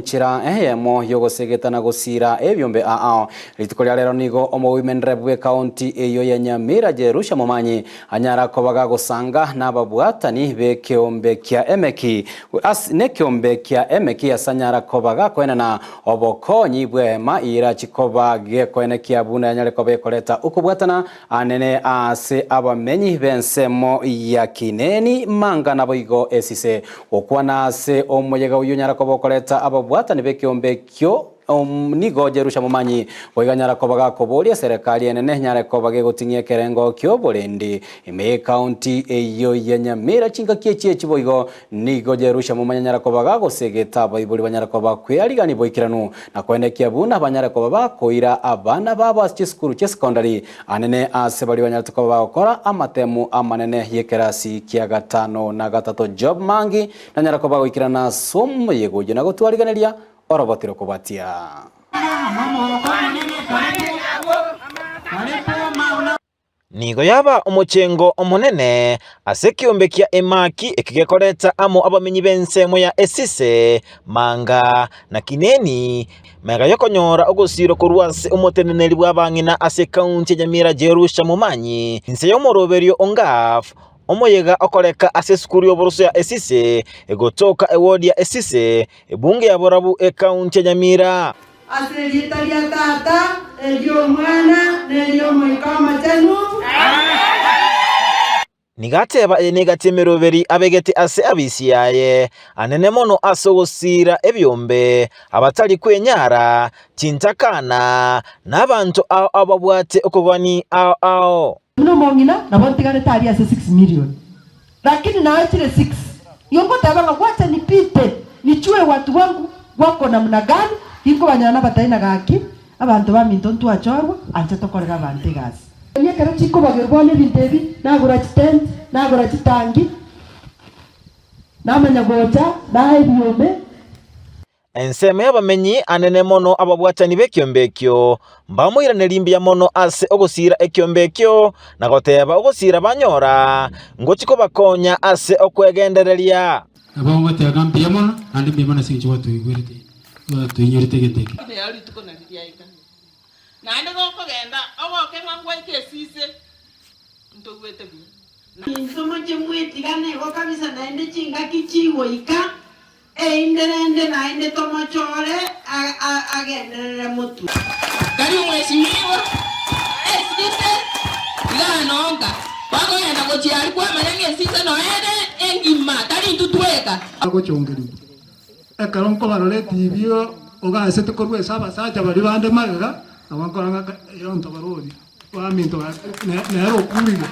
Nchira yemo yogosegetana gusira ebyombe ao litikolia lero nigo omo women rep we county eyo ya Nyamira Jerusha Momanyi anyara kobaga gusanga n'ababwatani be kiombe kya emeki ne kiombe kya emeki asanyara kobaga kwena na obokonyi bwema ira chikobage kwena kya buna anyare kobe koleta ukubwatana anene ase abamenyi bensemo ya kineni manga nabo igo esise okwana ase omoyega uyu nyara kobokoleta ababwatani bekiombe kyo nigo Jerusha Momanyi boiganyara kobaga koboria serikali enene nyara kobage gutingie kerengo kyo borendi ime county eyo ya Nyamira chinga kiechi boigo nigo Jerusha Momanyi nyara kobaga gosegeta baibuli banyara kobaga kwiarigani boikiranu na kwendekia buna banyara kobaga koira abana baba chiskuru che secondary anene ase bali banyara kobaga gukora amatemu amanene yekerasi kia gatano na gatato job mangi na nyara kobaga goikirana somo yego jina gotwariganeria orobotiro kubatia nigo yaba omochengo omonene ase kiombe kia emaki ekigekoreta amo abamenyi bensemo ya esise manga na kineni mega yokonyora ogosiro korwase omoteneneri bwabangina ase county Nyamira Jerusha Momanyi nse yomoroberio ongaf omoyega okoreka ase skuru yoboroso ya esise egotoka ewodi ya esise ebunge ya borabu county Nyamira ase litalia tata elio mwana nelio moikama tenu nigateba negatemeroberi abegete ase abisiyaye anene mono asogosira ebyombe abatali kwenyara tintakana n'abantu ababwate okobani ao muno mongina nabontigane tari ase 6 million lakini nawe chile 6 yongo tabanga wacha nipite nichue watu wangu wako namna gani hingo banyana bataina gaki abantu baminto ntwachorwa anje tokorera bante gasi nyekera chiko bagerbone bintebi nagura chitent nagura chitangi namanya gocha nae byombe enseme y'abamenyi anene mono ababwatani b'ekyombekyo mbamwirane limbia mono ase ogosira ekyombekyo na goteba ogosira banyora ngo chiko bakonya ase okwegendereria abamwe tegambia mono andi bimana sinchi watu igwerete watu inyorite geteke ne yali tukona ndiyaika nande gokogenda ogoke ngangwa ikesise ntogwete bi insomo chemwetigane go kabisa naende chinga kichiwo ika einderende naende tomochore agenderere mutu kari mweshimiwa esite ganonga wako yenda gochiari kwa manyanga esite noende engima tari tutweka agochongeri ekaronko barore TV ogasete korwe saba saja bari bande magaga abankoranga yonto barori waminto nero kurire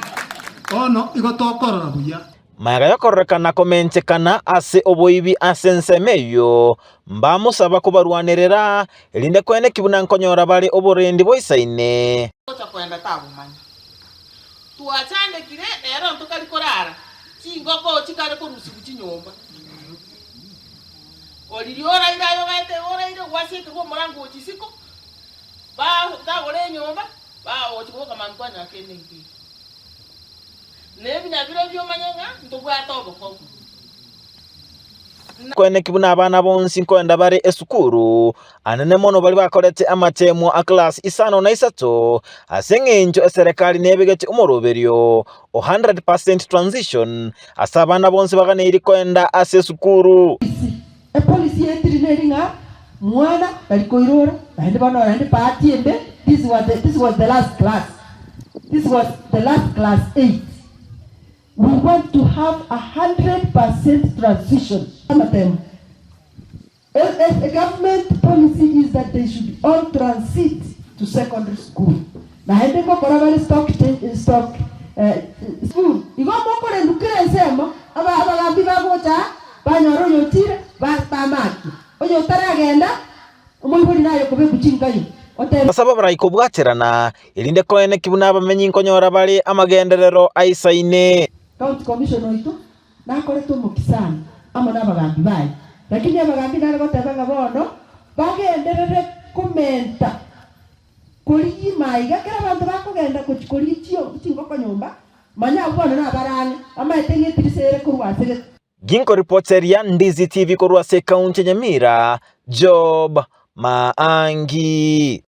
ono igotokorora buya maga yokorekana komenchekana ase oboibi asensemeyo mbamusaba kubarwanerera elinde kwene kibuna nkonyora bali oborendi boisaine kwenda tabumanya tuachane kire ero ntukali korara chingoko chikare korusi kuchinyomba oliriora irayo gaite ora ire wasike ko murango chisiko ba tagore nyomba ba ochiboka mankwanya kene ngi nebinya biro byo manyanga ntubwata oboko kwene kibuna abana bonsi nkwenda bari esukuru anene mono bali bakorete amatemo a class isano na isato asengenjo eserikali nebegete umoroberio 100% transition asabana bonsi bagane iri kwenda ase sukuru policy entrineringa mwana balikoirora bande bana bande patiembe this was the last class 8 we want to have 100% transition a government policy is that they should all transit to secondary school na hende ko korabali stock school igo mokore ndukire nsemo abagambi bagocha banyoro yotire bamaki oyo taragenda umulibuli nayo kobe kuchingayo basaba barayiko bwaterana elinde kwene kibuna abamenyi nkonyora bali amagenderero aisaine county commission oito nakoreto mukisana amo nabagambi bayi lakini abagambi nale gotebanga bono bagenderere komenta kuri imaiga kera abantu bakugenda kuri chio chingoko nyumba manya bono nabarane amaete ngetirisere kurwasege Ginko reporteria Ndizi TV korwa se kaunti Nyamira, Job Maangi.